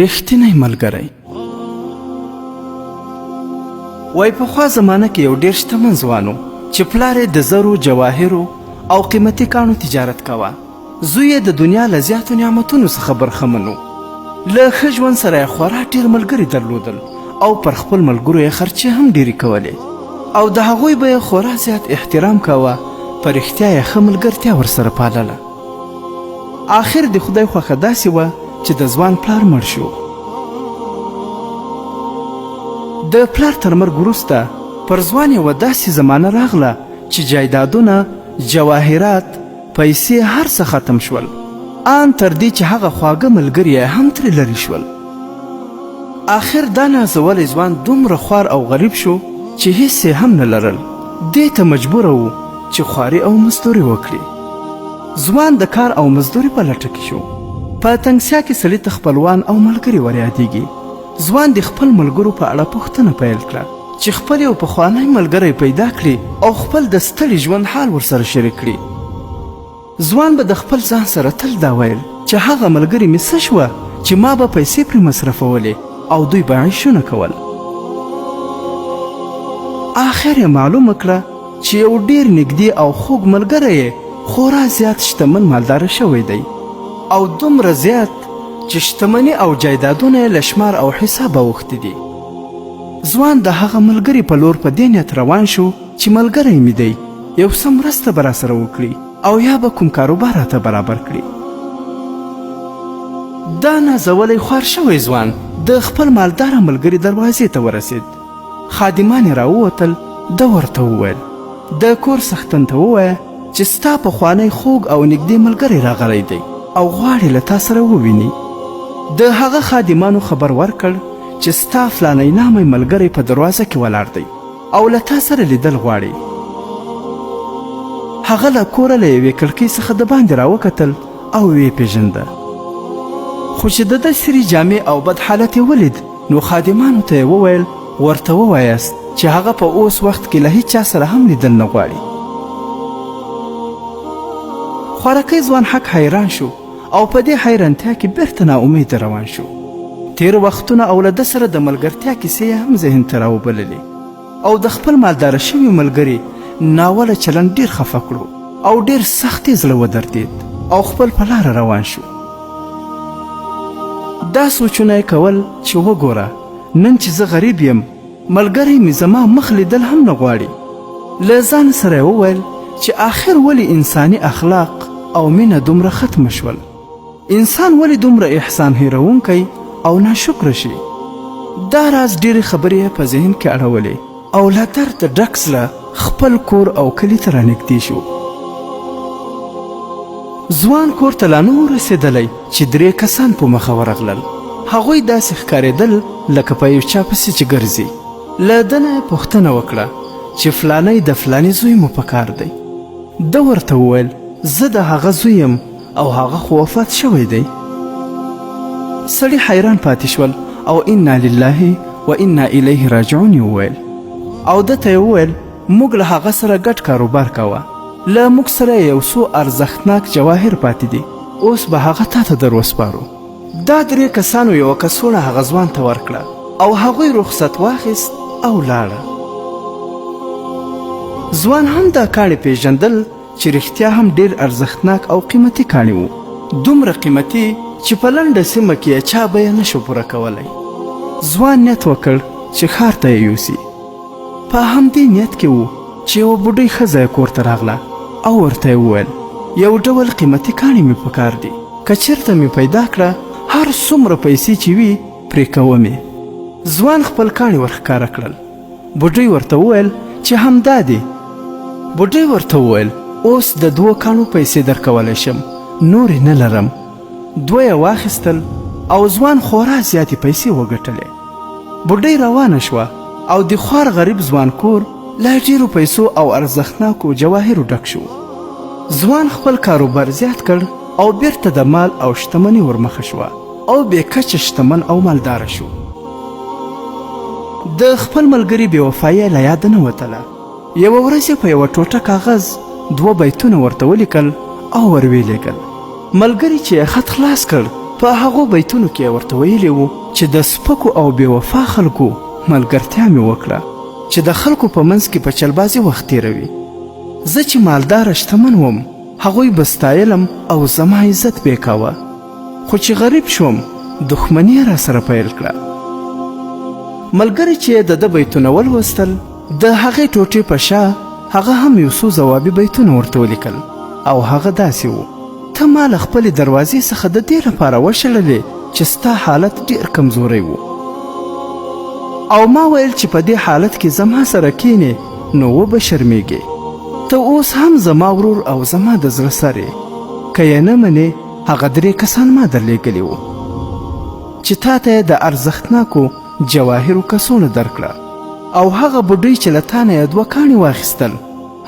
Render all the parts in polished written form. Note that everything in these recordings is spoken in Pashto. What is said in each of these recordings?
ریښتینی ملګری. وای پخوا زمانه کې یو ډېر شتمن ځوان و چې پلار یې د زرو، جواهرو او قیمتي کاڼو تجارت کوه. زوی یې د دنیا له زیاتو نعمتونو څخه برخمن و. له ښه ژوند سره یې خورا ډېر ملګري درلودل او پر خپل ملګرو یې خرچې هم ډېرې کولې او د هغوی به یې خورا زیات احترام کوه. په رښتیا یې ښه ملګرتیا ورسره پالله. آخر د خدای خوښه داسې وه چې د ځوان پلار مړ شو. د پلار تر مرګ وروسته پر ځوان یوه داسې زمانه راغله چې جایدادونه، جواهرات، پیسې هر څه ختم شول، ان تر دې چې هغه خواږه ملګري یې هم ترې لرې شول. آخر دا نازولی ځوان دومره خوار او غریب شو چې هیڅ یې هم نه لرل. دې ته مجبوره و چې خواري او مزدوري وکړي. ځوان د کار او مزدوري په لټه کې شو. په تنګسیا کې سړي ته خپلوان او ملګري وریادېږي. ځوان د خپل ملګرو په اړه پوښتنه پیل کړه چې خپل یو پخوانی ملګری پیدا کړي او خپل د ستړي ژوند حال ورسره شریک کړي. ځوان به د خپل ځان سره تل دا ویل چې هغه ملګري مې څه شوه چې ما به پیسې پرې مصرفولې او دوی به عیشونه کول. آخر یې معلومه کړه چې یو ډېر نږدې او خوږ ملګری یې خورا زیات شتمن مالداره شوی دی او دومره زیات چې شتمني او جایدادونه یې له شمار او حسابه اوښتي دي. ځوان د هغه ملګري په لور په دې نیت روان شو چې ملګری مې دی، یو څه مرسته به راسره وکړي او یا به کوم کاروبار راته برابر کړي. دا نازولی خوار شوی ځوان د خپل مالداره ملګري دروازې ته ورسید. خادمان یې راووتل. ده ورته وویل د کور څښتن ته ووایه چې ستا پخوانی خوږ او نږدې ملګری راغلی دی او غواړي له تا سره وویني. د هغه خادمانو خبر ورکړ چې ستا فلانی نامی ملګری په دروازه کې ولاړ دی او له تا سره لیدل غواړي. هغه له کوره له یوې کړکۍ څخه د باندې راوکتل او ویې پیژنده. خو چې د ده سرې جامې او بد حالت یې ولید نو خادمانو ته یې وویل ورته ووایاست چې هغه په اوس وخت کې له هیچا سره هم لیدل نه غواړي. خوارکی ځوان حق حیران شو او په دې حیرانتیا کې بیرته ناامیده روان شو. تیر وختونه او له ده سره د ملګرتیا کیسې یې هم ذهن ته راوبللې او د خپل مالداره شوي ملګري ناوله چلند ډېر خفه کړو او ډېر سخت یې زړه ودردېد او خپل په لاره روان شو. دا سوچونه یې کول چې وګوره نن چې زه غریب یم ملګری مې زما مخ لیدل هم نه غواړي. له ځان سره یې وویل چې آخر ولې انساني اخلاق او مینه دومره ختمه شول؟ انسان ولې دومره احسان هیرونکی او ناشکره شي؟ دا راز ډېرې خبرې یې په ذهن کې اړولې او له درده ډک زړه خپل کور او کلي ته رانږدې شو. ځوان کور ته لا نه و رسېدلی چې 3 کسان په مخه ورغلل. هغوی داسې ښکارېدل لکه په یو چا پسې چې ګرځي. له ده نه یې پوښتنه وکړه چې فلانی د فلاني زوی مو په کار دی. ده ورته وویل زه د هغه زوی یم او هغه خو وفات شوی دی. سړي حیران پاتې شول او انا لله و انا الیه راجعون یې وویل او ده ته یې وویل موږ له هغه سره ګډ کاروبار کوه. له موږ سره یو څو ارزښتناک جواهر پاتې دي، اوس به هغه تا ته در وسپارو. دا 3 کسانو یوه کڅوړه هغه ځوان ته ورکړه او هغوی رخصت واخیست او لاړه. ځوان هم دا کاڼي پیژندل چې رښتیا هم ډېر ارزښتناک او قیمتي کاڼي وو، دومره قیمتي چې په لنډه سیمه کې یې چا بیه نشو پوره کولی. ځوان نیت وکړ چې ښار ته یې یوسي. په همدې نیت کې و چې یوه بوډۍ ښځه یې کور ته راغله او ورته یې وویل یو ډول قیمتي کاڼي مې په کار دي، که چېرته مې پیدا کړه هر څومره پیسې چې وي پرې کوم یې. ځوان خپل کاڼي ورښکاره کړل. بوډۍ ورته وویل چې همدا دی. بوډۍ ورته وویل اوس د 2 کاڼو پیسې درکولی شم، نورې نه لرم. 2 یې واخیستل او ځوان خورا زیاتې پیسې وګټلې. بوډۍ روانه شوه او د خوار غریب ځوان کور له ډېرو پیسو او ارزښتناکو جواهرو ډک شو. ځوان خپل کاروبار زیات کړ او بیرته د مال او شتمني ورمخه شوه او بې کچه شتمن او مالداره شو. د خپل ملګري بې وفایي له یاده نه وتله. یوه ورځ یې په یوه ټوټه کاغذ 2 بیتونه ورته ولیکل او ور ویې لیږل. ملګري چې یې خط خلاص کړ په هغو بیتونو کې ورته ویلي وو چې د سپکو او بې وفا خلکو ملګرتیا مې وکړه چې د خلکو په منځ کې په چلبازي وخت تېروي. زه چې مالداره شتمن وم هغوی به ستایلم او زما عزت به یې کاوه، خو چې غریب شوم دښمني یې راسره پیل کړه. ملګري چې د ده بیتونه ولوستل د هغې ټوټې په شا هغه هم یو څو ځوابي بیتونه ورته ولیکل او هغه داسې و: ته ما له خپلې دروازې څخه د دې لپاره وشړلې چې ستا حالت ډېر کمزوری و او ما ویل چې په دې حالت کې زما سره کینې نو وبه شرمېږې. ته اوس هم زما ورور او زما د زړه سر یې، که یې نه منې هغه 3 کسان ما درلېږلي وو چې تا ته یې د ارزښتناکو جواهرو کڅوړه درکړه او هغه بوډۍ چې له تا نه یې 2 کاڼي واخیستل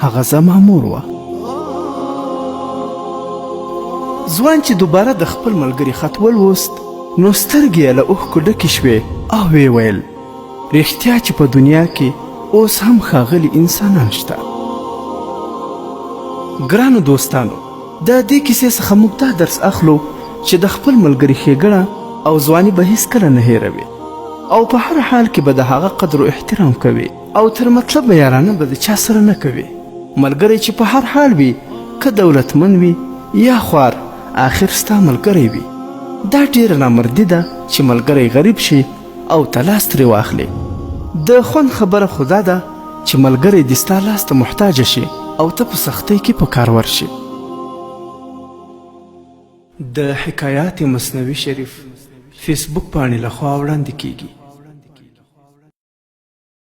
هغه زما مور وه. ځوان چې دوباره د خپل ملګري خط ولوست نو سترګې یې له اوښکو ډکې شوې او ویې ویل: رښتیا چې په دنیا کې اوس هم ښاغلي انسانان شته. ګرانو دوستانو، د دې کیسې څخه موږ دا درس اخلو چې د خپل ملګري ښېګڼه او ځواني به هیڅکله نه هېروي او په هر حال کې به د هغه قدر و احترام کوي او تر مطلبه یارانه به د چا سره نه کوي. ملګری چې په هر حال وي، که دولتمن وي یا خوار، آخر ستا ملګری وي. دا ډېره نامردي ده چې ملګری غریب شي او ته لاس ترې واخلې. د خوند خبره خو دا ده چې ملګری دې ستا لاس ته محتاجه شي او ته په سختۍ کې په کار ورشي. د حکایات مصنوي شریف فیسبوک پاڼې لخوا وړاندې کیږي.